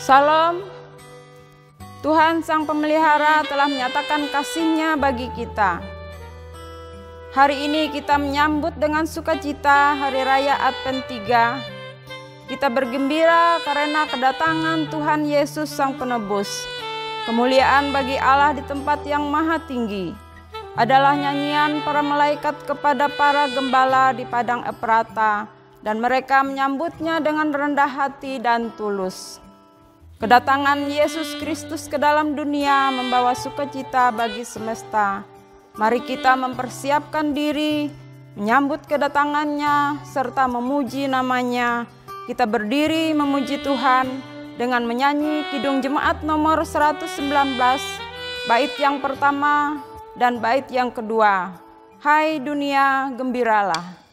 Salam. Tuhan Sang Pemelihara telah menyatakan kasih-Nya bagi kita. Hari ini kita menyambut dengan sukacita Hari Raya Advent 3. Kita bergembira karena kedatangan Tuhan Yesus Sang Penebus. Kemuliaan bagi Allah di tempat yang maha tinggi adalah nyanyian para malaikat kepada para gembala di padang Efrata, dan mereka menyambutnya dengan rendah hati dan tulus. Kedatangan Yesus Kristus ke dalam dunia membawa sukacita bagi semesta. Mari kita mempersiapkan diri, menyambut kedatangannya, serta memuji namanya. Kita berdiri memuji Tuhan dengan menyanyi Kidung Jemaat nomor 119, bait yang pertama dan bait yang kedua. Hai dunia, gembiralah.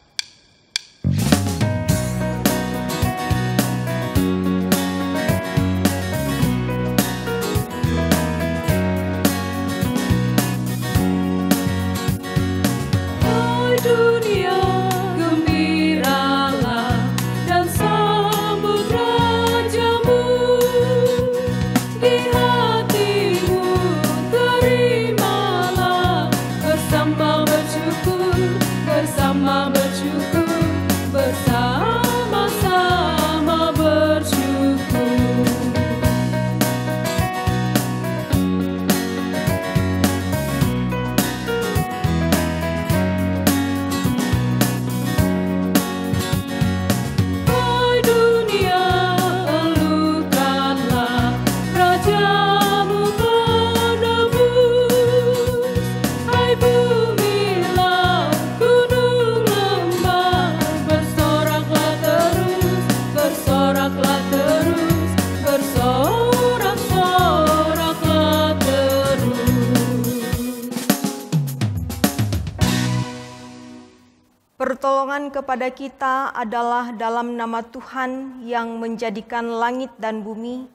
Pertolongan kepada kita adalah dalam nama Tuhan yang menjadikan langit dan bumi,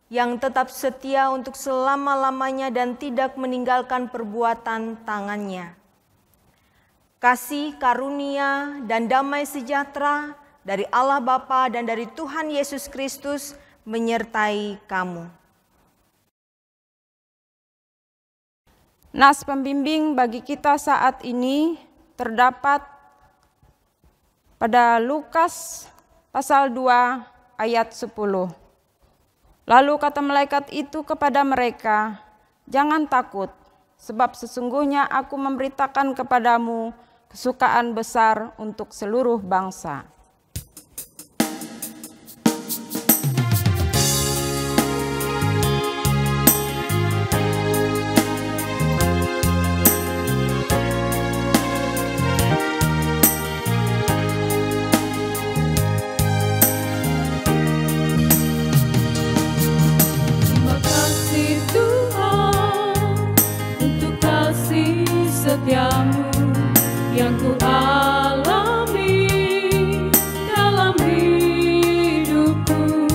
yang tetap setia untuk selama-lamanya dan tidak meninggalkan perbuatan tangannya. Kasih, karunia, dan damai sejahtera dari Allah Bapa dan dari Tuhan Yesus Kristus menyertai kamu. Nas pembimbing bagi kita saat ini terdapat pada Lukas pasal 2 ayat 10. Lalu kata malaikat itu kepada mereka, "Jangan takut, sebab sesungguhnya aku memberitakan kepadamu kesukaan besar untuk seluruh bangsa." Setiamu yang ku alami dalam hidupku.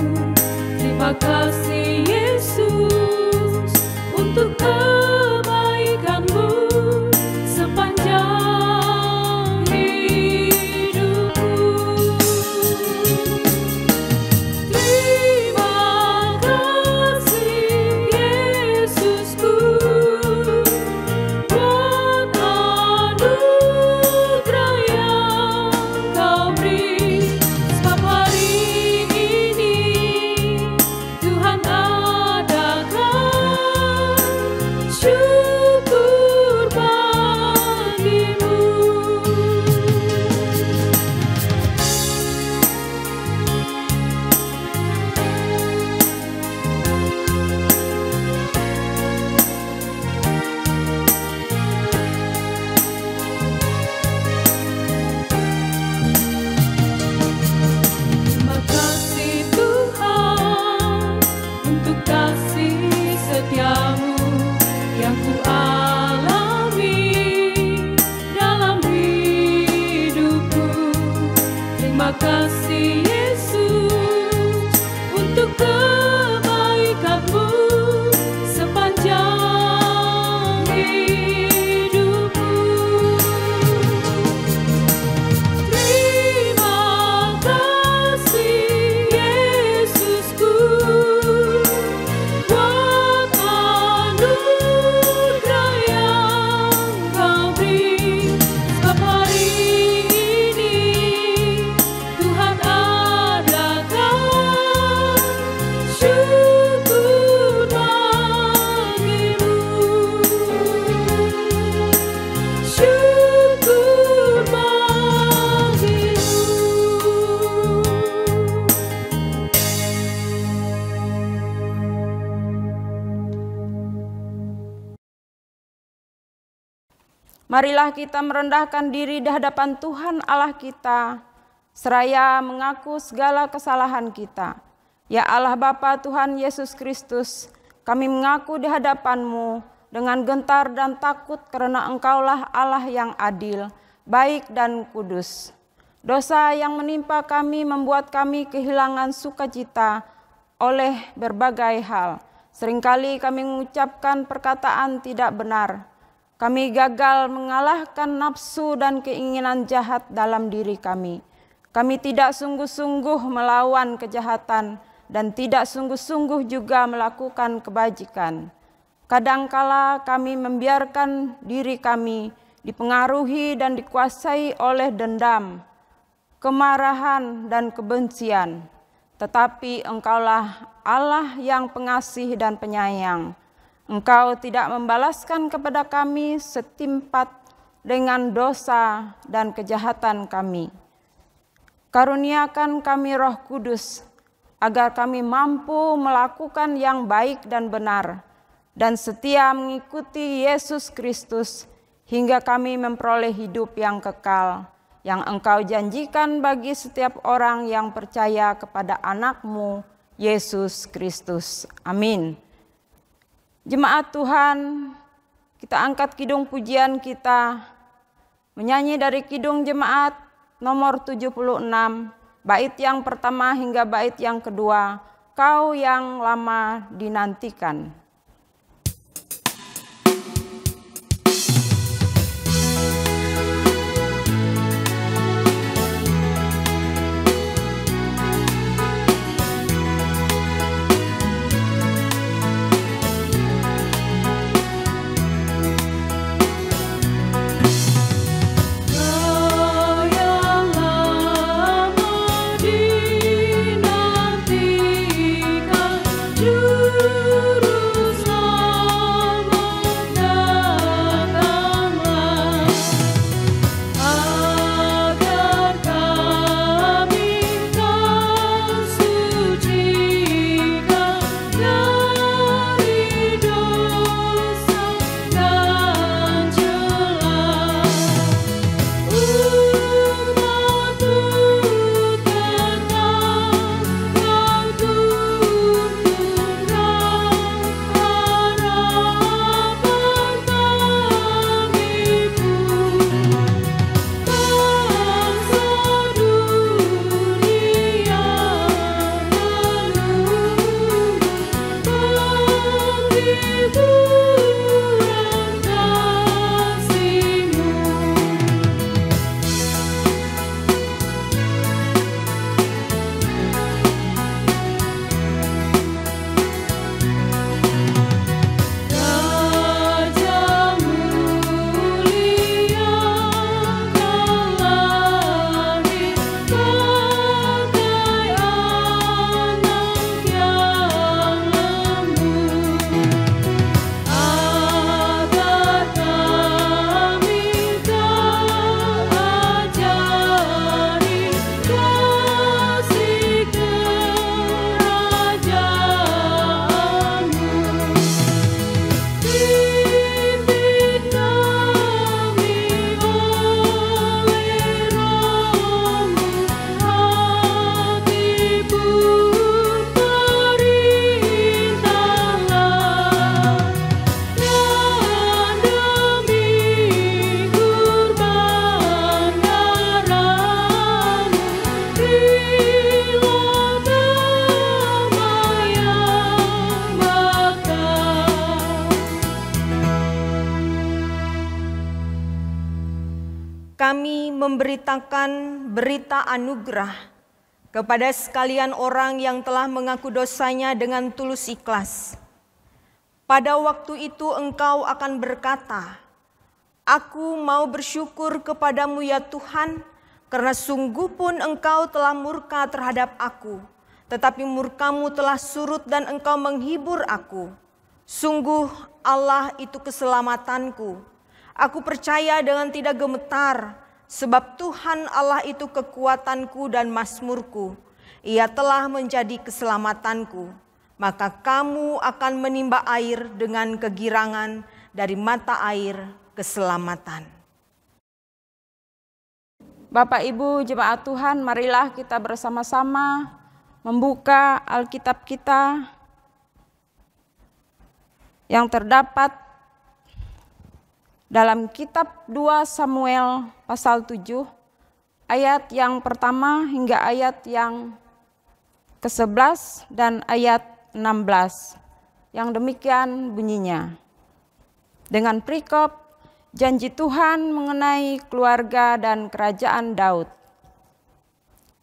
Terima kasih Yesus untuk kebaikanmu sepanjang hidupku. Terima kasih Yesusku. Terima kasih Yesus untuk kebaikanmu sepanjang hidupku. Terima kasih Yesusku. Marilah kita merendahkan diri di hadapan Tuhan Allah kita, seraya mengaku segala kesalahan kita. Ya Allah Bapa Tuhan Yesus Kristus, kami mengaku di hadapan-Mu dengan gentar dan takut karena Engkaulah Allah yang adil, baik dan kudus. Dosa yang menimpa kami membuat kami kehilangan sukacita oleh berbagai hal. Seringkali kami mengucapkan perkataan tidak benar. Kami gagal mengalahkan nafsu dan keinginan jahat dalam diri kami. Kami tidak sungguh-sungguh melawan kejahatan dan tidak sungguh-sungguh juga melakukan kebajikan. Kadangkala kami membiarkan diri kami dipengaruhi dan dikuasai oleh dendam, kemarahan, dan kebencian. Tetapi Engkaulah Allah yang pengasih dan penyayang. Engkau tidak membalaskan kepada kami setimpat dengan dosa dan kejahatan kami. Karuniakan kami Roh Kudus, agar kami mampu melakukan yang baik dan benar, dan setia mengikuti Yesus Kristus, hingga kami memperoleh hidup yang kekal, yang Engkau janjikan bagi setiap orang yang percaya kepada anak-Mu, Yesus Kristus. Amin. Jemaat Tuhan, kita angkat kidung pujian kita, menyanyi dari kidung jemaat nomor 76, bait yang pertama hingga bait yang kedua, Kau yang lama dinantikan. Kami memberitakan berita anugerah kepada sekalian orang yang telah mengaku dosanya dengan tulus ikhlas. Pada waktu itu engkau akan berkata, "Aku mau bersyukur kepadamu ya Tuhan, karena sungguh pun engkau telah murka terhadap aku, tetapi murkamu telah surut dan engkau menghibur aku. Sungguh Allah itu keselamatanku. Aku percaya dengan tidak gemetar, sebab Tuhan Allah itu kekuatanku dan mazmurku. Ia telah menjadi keselamatanku. Maka kamu akan menimba air dengan kegirangan dari mata air keselamatan." Bapak Ibu jemaat Tuhan, marilah kita bersama-sama membuka Alkitab kita yang terdapat dalam kitab 2 Samuel pasal 7 ayat yang pertama hingga ayat yang ke-11 dan ayat 16 yang demikian bunyinya. Dengan perikop janji Tuhan mengenai keluarga dan kerajaan Daud.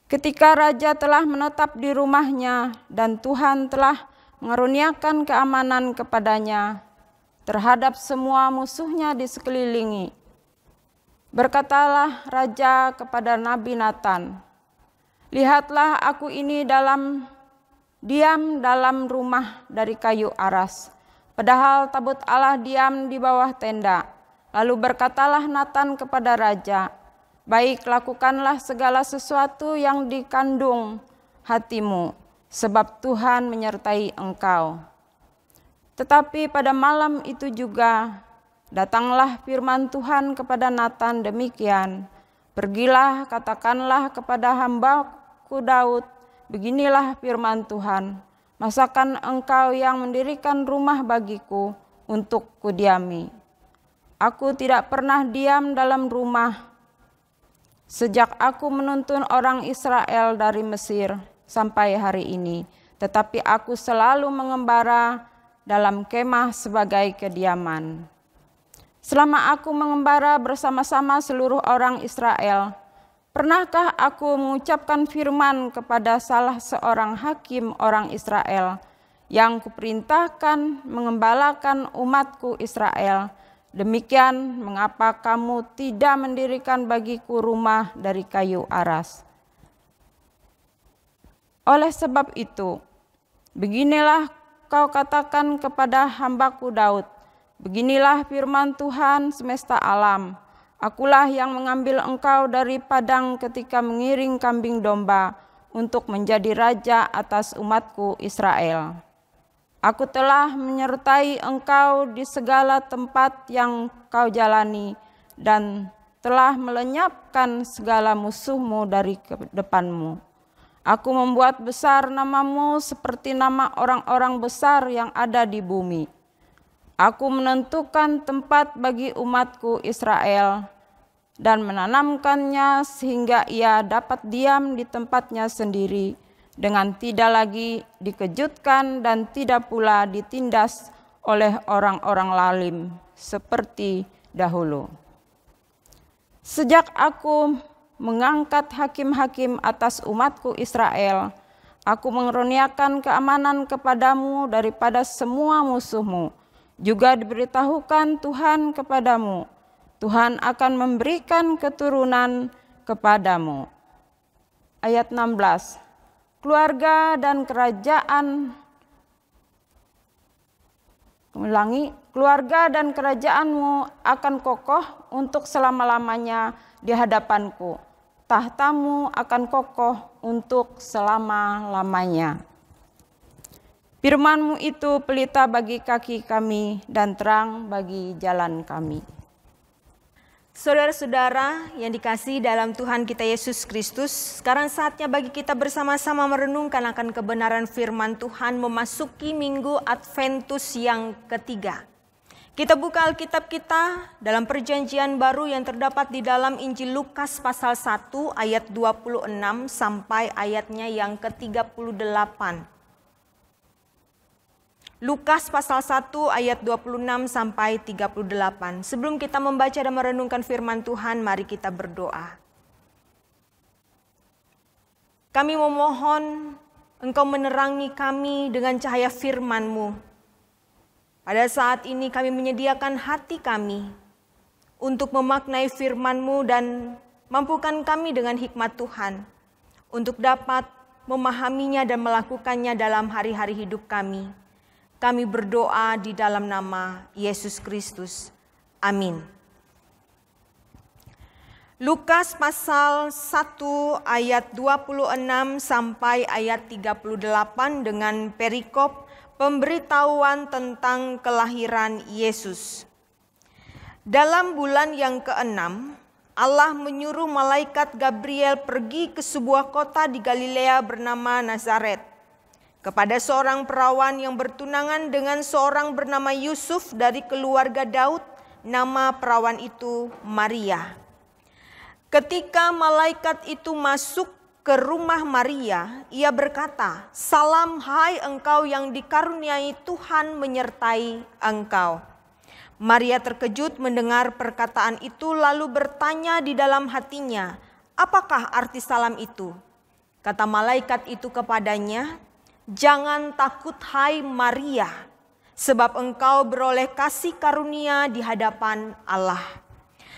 Ketika raja telah menetap di rumahnya dan Tuhan telah mengaruniakan keamanan kepadanya terhadap semua musuhnya di sekelilingi, berkatalah raja kepada Nabi Natan, "Lihatlah aku ini diam dalam rumah dari kayu aras, padahal tabut Allah diam di bawah tenda." Lalu berkatalah Natan kepada raja, "Baik, lakukanlah segala sesuatu yang dikandung hatimu, sebab Tuhan menyertai engkau." Tetapi pada malam itu juga datanglah firman Tuhan kepada Natan demikian, "Pergilah, katakanlah kepada hambaku Daud, beginilah firman Tuhan, masakan engkau yang mendirikan rumah bagiku untuk kudiami. Aku tidak pernah diam dalam rumah sejak aku menuntun orang Israel dari Mesir sampai hari ini, tetapi aku selalu mengembara dalam kemah sebagai kediaman. Selama aku mengembara bersama-sama seluruh orang Israel, pernahkah aku mengucapkan firman kepada salah seorang hakim orang Israel yang kuperintahkan mengembalakan umatku Israel, demikian mengapa kamu tidak mendirikan bagiku rumah dari kayu aras? Oleh sebab itu, beginilah kau katakan kepada hambaku Daud, beginilah firman Tuhan semesta alam, akulah yang mengambil engkau dari padang ketika mengiring kambing domba untuk menjadi raja atas umatku Israel. Aku telah menyertai engkau di segala tempat yang kau jalani dan telah melenyapkan segala musuhmu dari depanmu. Aku membuat besar namamu seperti nama orang-orang besar yang ada di bumi. Aku menentukan tempat bagi umatku Israel dan menanamkannya sehingga ia dapat diam di tempatnya sendiri dengan tidak lagi dikejutkan dan tidak pula ditindas oleh orang-orang lalim seperti dahulu. Sejak aku mengangkat hakim-hakim atas umatku Israel, aku mengaruniakan keamanan kepadamu daripada semua musuhmu. Juga diberitahukan Tuhan kepadamu, Tuhan akan memberikan keturunan kepadamu. Ayat 16. Keluarga dan kerajaan, keluarga dan kerajaanmu akan kokoh untuk selama-lamanya di hadapanku. Tahtamu akan kokoh untuk selama-lamanya. Firman-Mu itu pelita bagi kaki kami dan terang bagi jalan kami. Saudara-saudara yang dikasihi dalam Tuhan kita Yesus Kristus, sekarang saatnya bagi kita bersama-sama merenungkan akan kebenaran firman Tuhan memasuki minggu Adventus yang ketiga. Kita buka Alkitab kita dalam perjanjian baru yang terdapat di dalam Injil Lukas pasal 1 ayat 26 sampai ayatnya yang ke-38. Lukas pasal 1 ayat 26 sampai 38. Sebelum kita membaca dan merenungkan firman Tuhan, mari kita berdoa. Kami memohon Engkau menerangi kami dengan cahaya firman-Mu. Pada saat ini kami menyediakan hati kami untuk memaknai firman-Mu dan mampukan kami dengan hikmat Tuhan untuk dapat memahaminya dan melakukannya dalam hari-hari hidup kami. Kami berdoa di dalam nama Yesus Kristus. Amin. Lukas pasal 1 ayat 26 sampai ayat 38 dengan perikop pemberitahuan tentang kelahiran Yesus. Dalam bulan yang ke-6, Allah menyuruh malaikat Gabriel pergi ke sebuah kota di Galilea bernama Nazaret, kepada seorang perawan yang bertunangan dengan seorang bernama Yusuf dari keluarga Daud. Nama perawan itu Maria. Ketika malaikat itu masuk ke rumah Maria, ia berkata, "Salam, hai engkau yang dikaruniai Tuhan menyertai engkau." Maria terkejut mendengar perkataan itu, lalu bertanya di dalam hatinya, "Apakah arti salam itu?" Kata malaikat itu kepadanya, "Jangan takut hai Maria, sebab engkau beroleh kasih karunia di hadapan Allah.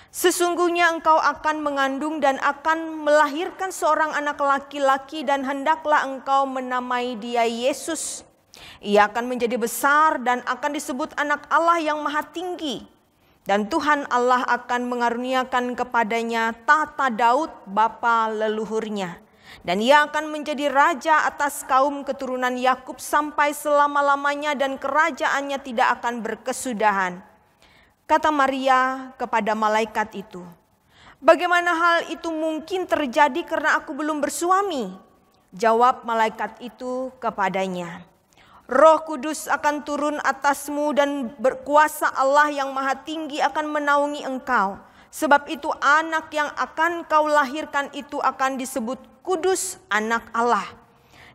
Sesungguhnya engkau akan mengandung dan akan melahirkan seorang anak laki-laki, dan hendaklah engkau menamai dia Yesus. Ia akan menjadi besar dan akan disebut anak Allah yang maha tinggi. Dan Tuhan Allah akan mengaruniakan kepadanya tahta Daud bapa leluhurnya. Dan ia akan menjadi raja atas kaum keturunan Yakub sampai selama-lamanya, dan kerajaannya tidak akan berkesudahan." Kata Maria kepada malaikat itu, "Bagaimana hal itu mungkin terjadi karena aku belum bersuami?" Jawab malaikat itu kepadanya, "Roh Kudus akan turun atasmu dan berkuasa Allah yang maha tinggi akan menaungi engkau. Sebab itu anak yang akan kau lahirkan itu akan disebut kudus, anak Allah.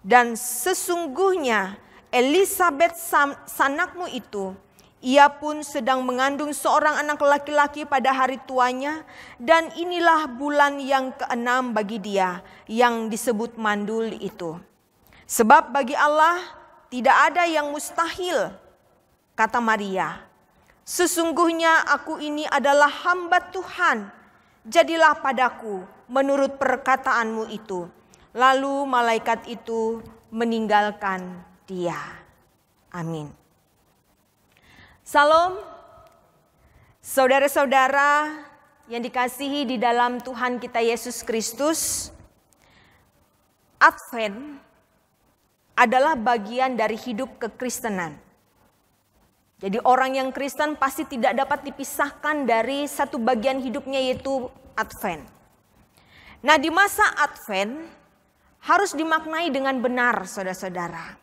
Dan sesungguhnya Elisabet sanakmu itu, ia pun sedang mengandung seorang anak laki-laki pada hari tuanya, dan inilah bulan yang ke-6 bagi dia yang disebut mandul itu. Sebab bagi Allah tidak ada yang mustahil." Kata Maria, "Sesungguhnya aku ini adalah hamba Tuhan, jadilah padaku menurut perkataanmu itu." Lalu malaikat itu meninggalkan dia. Amin. Salam, saudara-saudara yang dikasihi di dalam Tuhan kita Yesus Kristus. Advent adalah bagian dari hidup kekristenan. Jadi orang yang Kristen pasti tidak dapat dipisahkan dari satu bagian hidupnya, yaitu Advent. Nah, di masa Advent harus dimaknai dengan benar, saudara-saudara.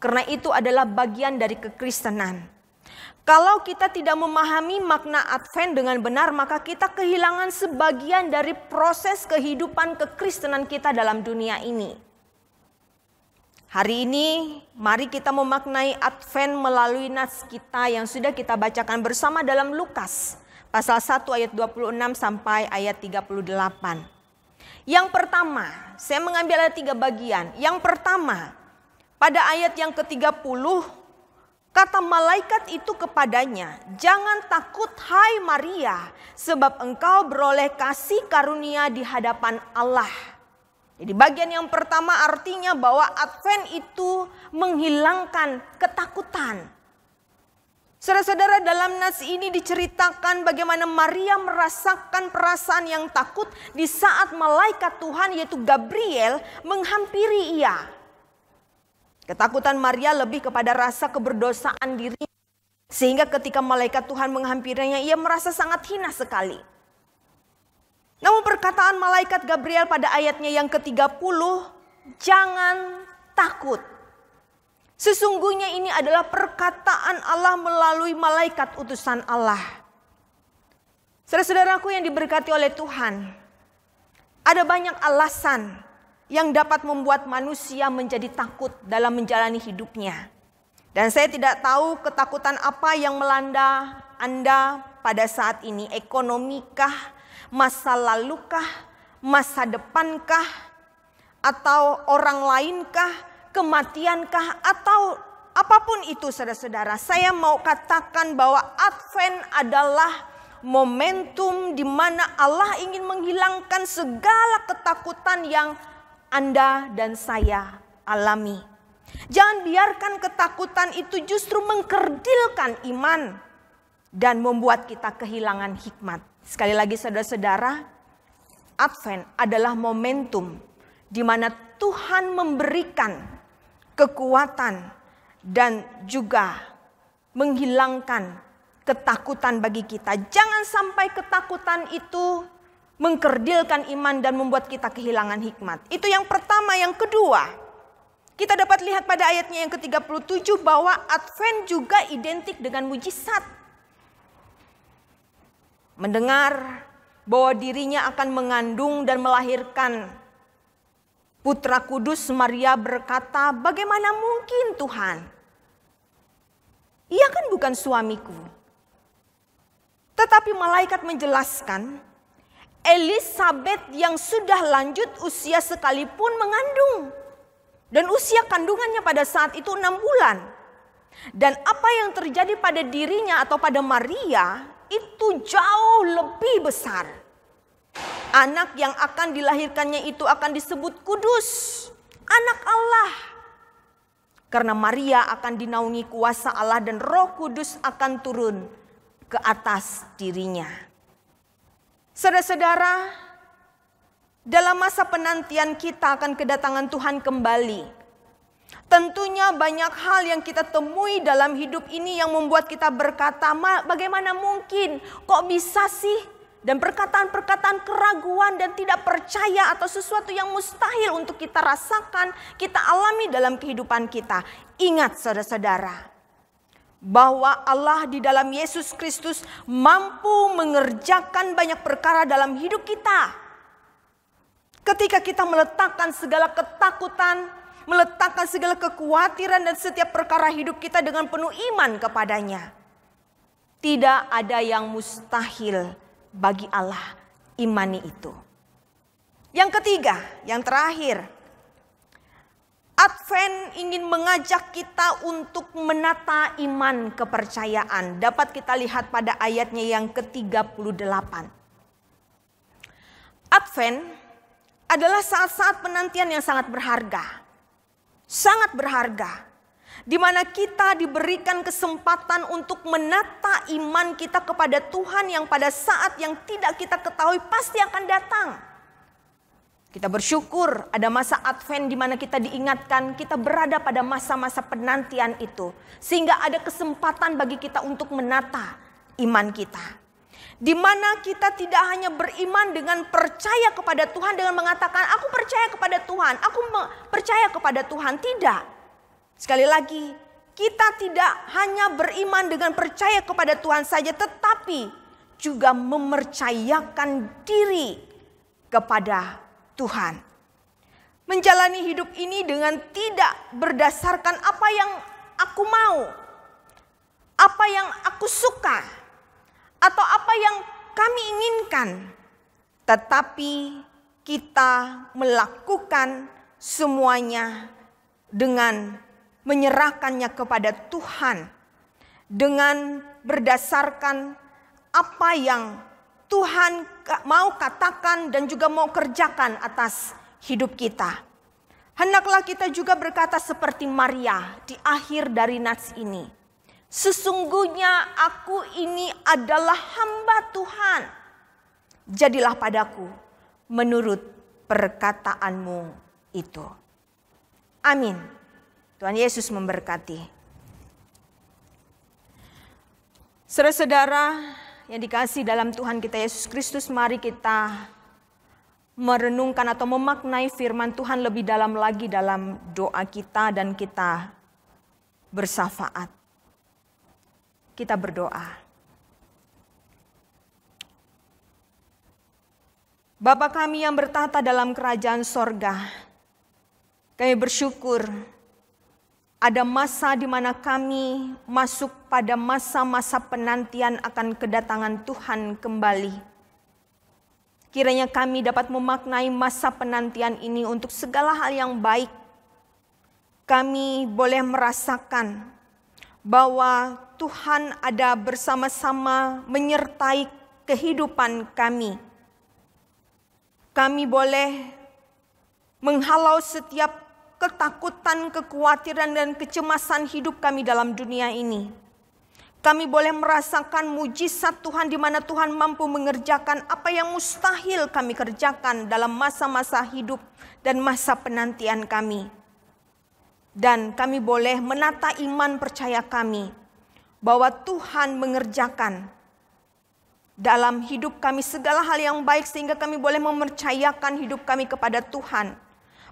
Karena itu adalah bagian dari kekristenan. Kalau kita tidak memahami makna Advent dengan benar, maka kita kehilangan sebagian dari proses kehidupan kekristenan kita dalam dunia ini. Hari ini mari kita memaknai Advent melalui nas kita yang sudah kita bacakan bersama dalam Lukas pasal 1 ayat 26 sampai ayat 38. Yang pertama, saya mengambil ada 3 bagian. Yang pertama, pada ayat yang ke-30, kata malaikat itu kepadanya, "Jangan takut hai Maria, sebab engkau beroleh kasih karunia di hadapan Allah." Jadi bagian yang pertama artinya bahwa Advent itu menghilangkan ketakutan. Saudara-saudara, dalam nas ini diceritakan bagaimana Maria merasakan perasaan yang takut di saat malaikat Tuhan yaitu Gabriel menghampiri ia. Ketakutan Maria lebih kepada rasa keberdosaan diri, sehingga ketika malaikat Tuhan menghampirinya, ia merasa sangat hina sekali. Namun perkataan malaikat Gabriel pada ayatnya yang ke-30, "Jangan takut." Sesungguhnya ini adalah perkataan Allah melalui malaikat utusan Allah. Saudara-saudaraku yang diberkati oleh Tuhan, ada banyak alasan yang dapat membuat manusia menjadi takut dalam menjalani hidupnya. Dan saya tidak tahu ketakutan apa yang melanda Anda pada saat ini. Ekonomikah, masa lalukah, masa depankah, atau orang lainkah, kematiankah, atau apapun itu, saudara-saudara. Saya mau katakan bahwa Advent adalah momentum di mana Allah ingin menghilangkan segala ketakutan yang Anda dan saya alami. Jangan biarkan ketakutan itu justru mengkerdilkan iman dan membuat kita kehilangan hikmat. Sekali lagi saudara-saudara, Advent adalah momentum di mana Tuhan memberikan kekuatan dan juga menghilangkan ketakutan bagi kita. Jangan sampai ketakutan itu mengkerdilkan iman dan membuat kita kehilangan hikmat. Itu yang pertama. Yang kedua, kita dapat lihat pada ayatnya yang ke-37 bahwa Advent juga identik dengan mujizat. Mendengar bahwa dirinya akan mengandung dan melahirkan Putra Kudus, Maria berkata, "Bagaimana mungkin Tuhan? Ia kan bukan suamiku." Tetapi malaikat menjelaskan, Elisabet yang sudah lanjut usia sekalipun mengandung. Dan usia kandungannya pada saat itu 6 bulan. Dan apa yang terjadi pada dirinya atau pada Maria itu jauh lebih besar. Anak yang akan dilahirkannya itu akan disebut kudus, anak Allah. Karena Maria akan dinaungi kuasa Allah dan Roh Kudus akan turun ke atas dirinya. Saudara-saudara, dalam masa penantian kita akan kedatangan Tuhan kembali. Tentunya banyak hal yang kita temui dalam hidup ini yang membuat kita berkata, bagaimana mungkin, kok bisa sih? Dan perkataan-perkataan keraguan dan tidak percaya atau sesuatu yang mustahil untuk kita rasakan, kita alami dalam kehidupan kita. Ingat saudara-saudara, bahwa Allah di dalam Yesus Kristus mampu mengerjakan banyak perkara dalam hidup kita. Ketika kita meletakkan segala ketakutan, meletakkan segala kekhawatiran dan setiap perkara hidup kita dengan penuh iman kepadanya. Tidak ada yang mustahil bagi Allah, imani itu. Yang ketiga, yang terakhir, Advent ingin mengajak kita untuk menata iman kepercayaan. Dapat kita lihat pada ayatnya yang ke-38. Advent adalah saat-saat penantian yang sangat berharga. Sangat berharga. Di mana kita diberikan kesempatan untuk menata iman kita kepada Tuhan yang pada saat yang tidak kita ketahui pasti akan datang. Kita bersyukur ada masa Advent di mana kita diingatkan kita berada pada masa-masa penantian itu. Sehingga ada kesempatan bagi kita untuk menata iman kita. Di mana kita tidak hanya beriman dengan percaya kepada Tuhan dengan mengatakan aku percaya kepada Tuhan, aku percaya kepada Tuhan. Tidak. Sekali lagi, kita tidak hanya beriman dengan percaya kepada Tuhan saja, tetapi juga mempercayakan diri kepada Tuhan. Menjalani hidup ini dengan tidak berdasarkan apa yang aku mau, apa yang aku suka, atau apa yang kami inginkan. Tetapi kita melakukan semuanya dengan menyerahkannya kepada Tuhan dengan berdasarkan apa yang Tuhan mau katakan dan juga mau kerjakan atas hidup kita. Hendaklah kita juga berkata seperti Maria di akhir dari nats ini. Sesungguhnya aku ini adalah hamba Tuhan. Jadilah padaku menurut perkataanmu itu. Amin. Tuhan Yesus memberkati. Saudara-saudara yang dikasihi dalam Tuhan kita Yesus Kristus, mari kita merenungkan atau memaknai firman Tuhan lebih dalam lagi dalam doa kita dan kita bersyafaat. Kita berdoa. Bapa kami yang bertata dalam kerajaan sorga, kami bersyukur ada masa di mana kami masuk pada masa-masa penantian akan kedatangan Tuhan kembali. Kiranya kami dapat memaknai masa penantian ini untuk segala hal yang baik. Kami boleh merasakan bahwa Tuhan ada bersama-sama menyertai kehidupan kami. Kami boleh menghalau setiap ketakutan, kekhawatiran, dan kecemasan hidup kami dalam dunia ini. Kami boleh merasakan mujizat Tuhan di mana Tuhan mampu mengerjakan apa yang mustahil kami kerjakan dalam masa-masa hidup dan masa penantian kami. Dan kami boleh menata iman percaya kami bahwa Tuhan mengerjakan dalam hidup kami segala hal yang baik sehingga kami boleh mempercayakan hidup kami kepada Tuhan.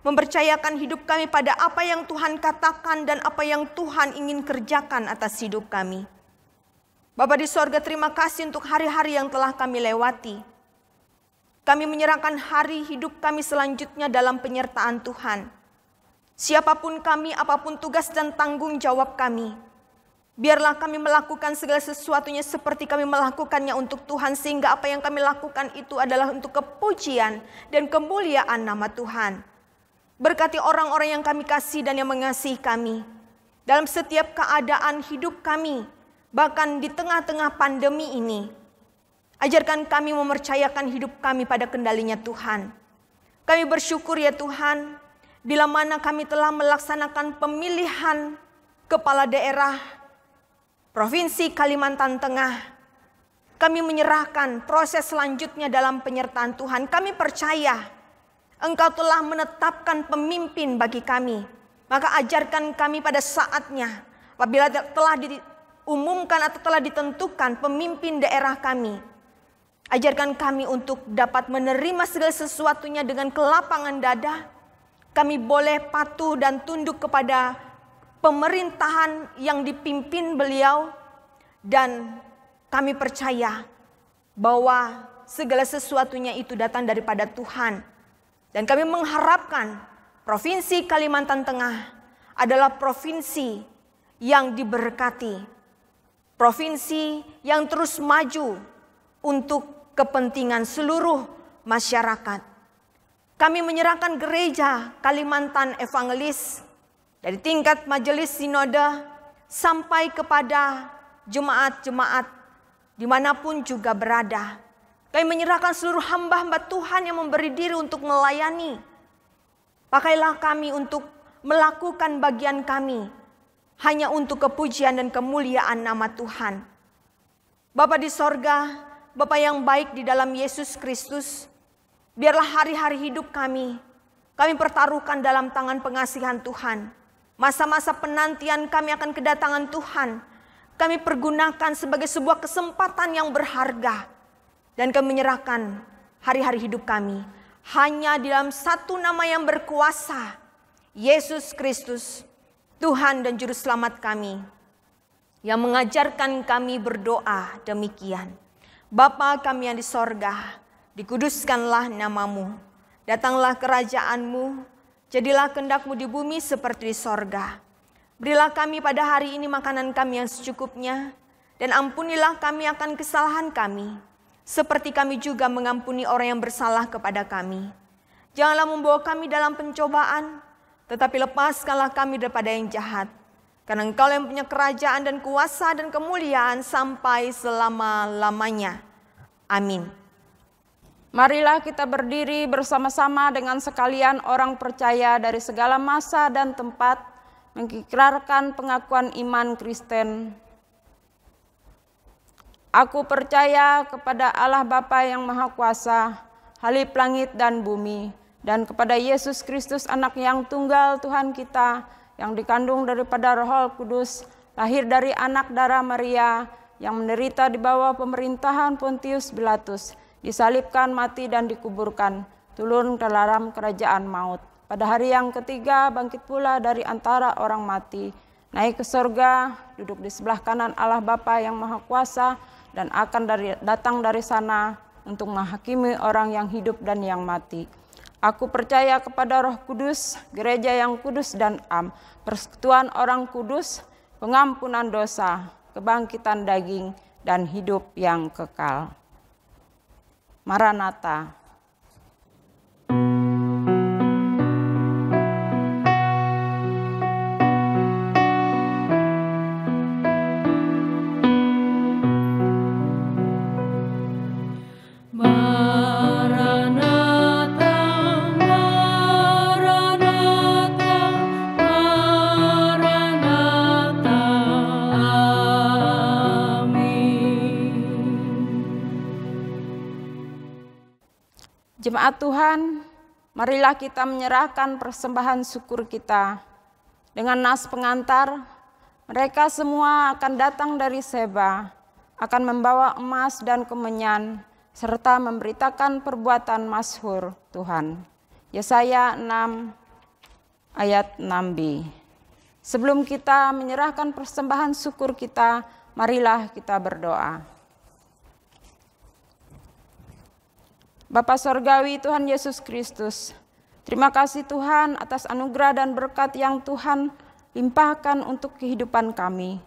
Mempercayakan hidup kami pada apa yang Tuhan katakan dan apa yang Tuhan ingin kerjakan atas hidup kami. Bapa di sorga, terima kasih untuk hari-hari yang telah kami lewati. Kami menyerahkan hari hidup kami selanjutnya dalam penyertaan Tuhan. Siapapun kami, apapun tugas dan tanggung jawab kami, biarlah kami melakukan segala sesuatunya seperti kami melakukannya untuk Tuhan, sehingga apa yang kami lakukan itu adalah untuk kepujian dan kemuliaan nama Tuhan. Berkati orang-orang yang kami kasih dan yang mengasihi kami dalam setiap keadaan hidup kami, bahkan di tengah-tengah pandemi ini. Ajarkan kami mempercayakan hidup kami pada kendalinya Tuhan. Kami bersyukur ya Tuhan, bila mana kami telah melaksanakan pemilihan kepala daerah Provinsi Kalimantan Tengah, kami menyerahkan proses selanjutnya dalam penyertaan Tuhan. Kami percaya Engkau telah menetapkan pemimpin bagi kami. Maka ajarkan kami pada saatnya, apabila telah diumumkan atau telah ditentukan pemimpin daerah kami, ajarkan kami untuk dapat menerima segala sesuatunya dengan kelapangan dada. Kami boleh patuh dan tunduk kepada pemerintahan yang dipimpin beliau, dan kami percaya bahwa segala sesuatunya itu datang daripada Tuhan. Dan kami mengharapkan Provinsi Kalimantan Tengah adalah provinsi yang diberkati, provinsi yang terus maju untuk kepentingan seluruh masyarakat. Kami menyerahkan gereja Kalimantan Evangelis dari tingkat majelis sinode sampai kepada jemaat-jemaat dimanapun juga berada. Kami menyerahkan seluruh hamba-hamba Tuhan yang memberi diri untuk melayani. Pakailah kami untuk melakukan bagian kami hanya untuk kepujian dan kemuliaan nama Tuhan. Bapa di sorga, Bapa yang baik di dalam Yesus Kristus, biarlah hari-hari hidup kami pertaruhkan dalam tangan pengasihan Tuhan. Masa-masa penantian kami akan kedatangan Tuhan, kami pergunakan sebagai sebuah kesempatan yang berharga. Dan kami menyerahkan hari-hari hidup kami hanya di dalam satu nama yang berkuasa, Yesus Kristus, Tuhan dan Juru Selamat kami, yang mengajarkan kami berdoa demikian. Bapa kami yang di sorga, dikuduskanlah namamu, datanglah kerajaanmu, jadilah kehendak-Mu di bumi seperti di sorga. Berilah kami pada hari ini makanan kami yang secukupnya, dan ampunilah kami akan kesalahan kami, seperti kami juga mengampuni orang yang bersalah kepada kami. Janganlah membawa kami dalam pencobaan, tetapi lepaskanlah kami daripada yang jahat. Karena Engkau yang punya kerajaan dan kuasa dan kemuliaan sampai selama-lamanya. Amin. Marilah kita berdiri bersama-sama dengan sekalian orang percaya dari segala masa dan tempat, mengikrarkan pengakuan iman Kristen. Aku percaya kepada Allah Bapa yang Maha Kuasa, Halif langit dan bumi, dan kepada Yesus Kristus anak yang tunggal Tuhan kita, yang dikandung daripada Roh Kudus, lahir dari anak darah Maria, yang menderita di bawah pemerintahan Pontius Pilatus, disalibkan, mati dan dikuburkan, turun ke dalam kerajaan maut. Pada hari yang ketiga bangkit pula dari antara orang mati, naik ke sorga, duduk di sebelah kanan Allah Bapa yang Maha Kuasa, dan akan datang dari sana untuk menghakimi orang yang hidup dan yang mati. Aku percaya kepada Roh Kudus, gereja yang kudus dan am, persekutuan orang kudus, pengampunan dosa, kebangkitan daging, dan hidup yang kekal. Maranatha. Jemaat Tuhan, marilah kita menyerahkan persembahan syukur kita. Dengan nas pengantar, mereka semua akan datang dari Seba. akan membawa emas dan kemenyan, serta memberitakan perbuatan masyhur Tuhan. Yesaya 6 ayat 6b. Sebelum kita menyerahkan persembahan syukur kita, marilah kita berdoa. Bapa Sorgawi Tuhan Yesus Kristus, terima kasih Tuhan atas anugerah dan berkat yang Tuhan limpahkan untuk kehidupan kami.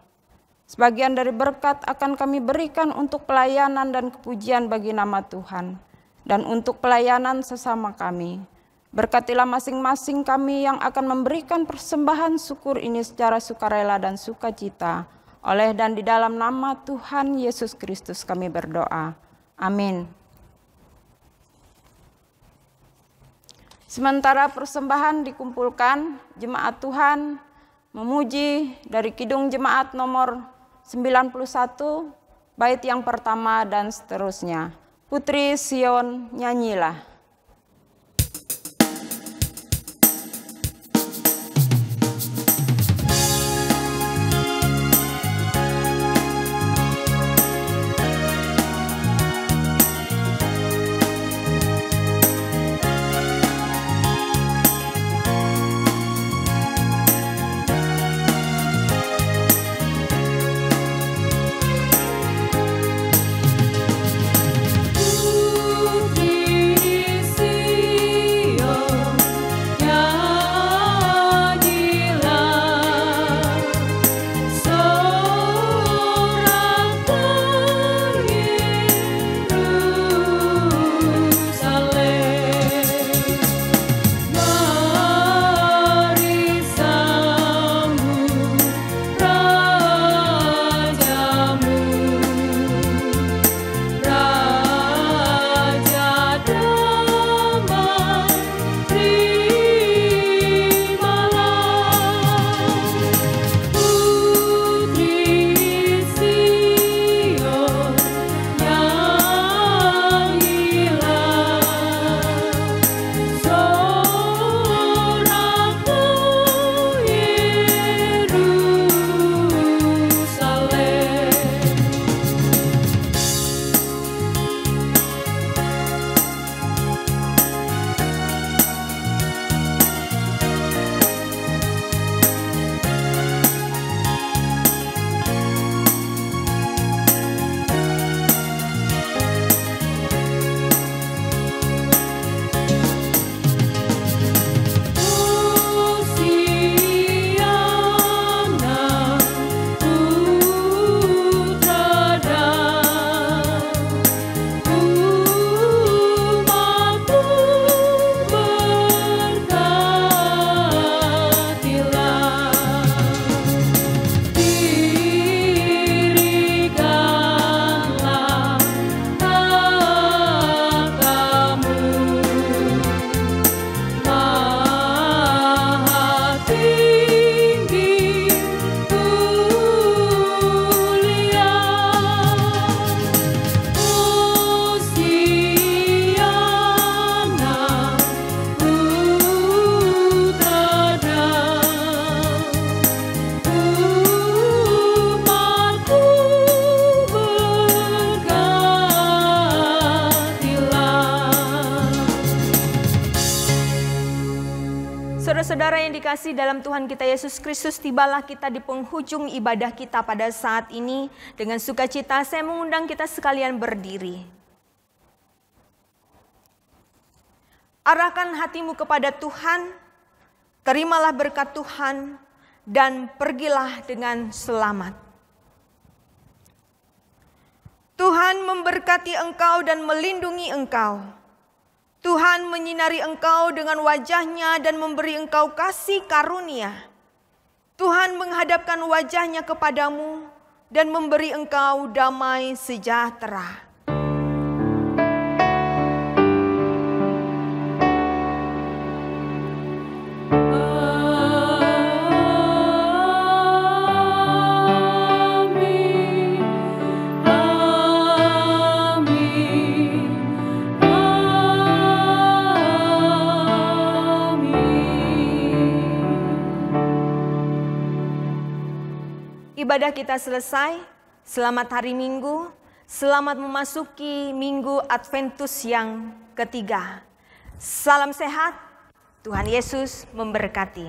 Sebagian dari berkat akan kami berikan untuk pelayanan dan kepujian bagi nama Tuhan, dan untuk pelayanan sesama kami. Berkatilah masing-masing kami yang akan memberikan persembahan syukur ini secara sukarela dan sukacita. Oleh dan di dalam nama Tuhan Yesus Kristus kami berdoa. Amin. Sementara persembahan dikumpulkan, jemaat Tuhan memuji dari Kidung Jemaat nomor 91, bait yang pertama dan seterusnya. Putri Sion, nyanyilah. Saudara-saudara yang dikasihi dalam Tuhan kita Yesus Kristus, tibalah kita di penghujung ibadah kita pada saat ini. Dengan sukacita saya mengundang kita sekalian berdiri. Arahkan hatimu kepada Tuhan, terimalah berkat Tuhan, dan pergilah dengan selamat. Tuhan memberkati engkau dan melindungi engkau. Tuhan menyinari engkau dengan wajah-Nya dan memberi engkau kasih karunia. Tuhan menghadapkan wajah-Nya kepadamu dan memberi engkau damai sejahtera. Ibadah kita selesai, Selamat hari Minggu, selamat memasuki Minggu Adventus yang ketiga. Salam sehat, Tuhan Yesus memberkati.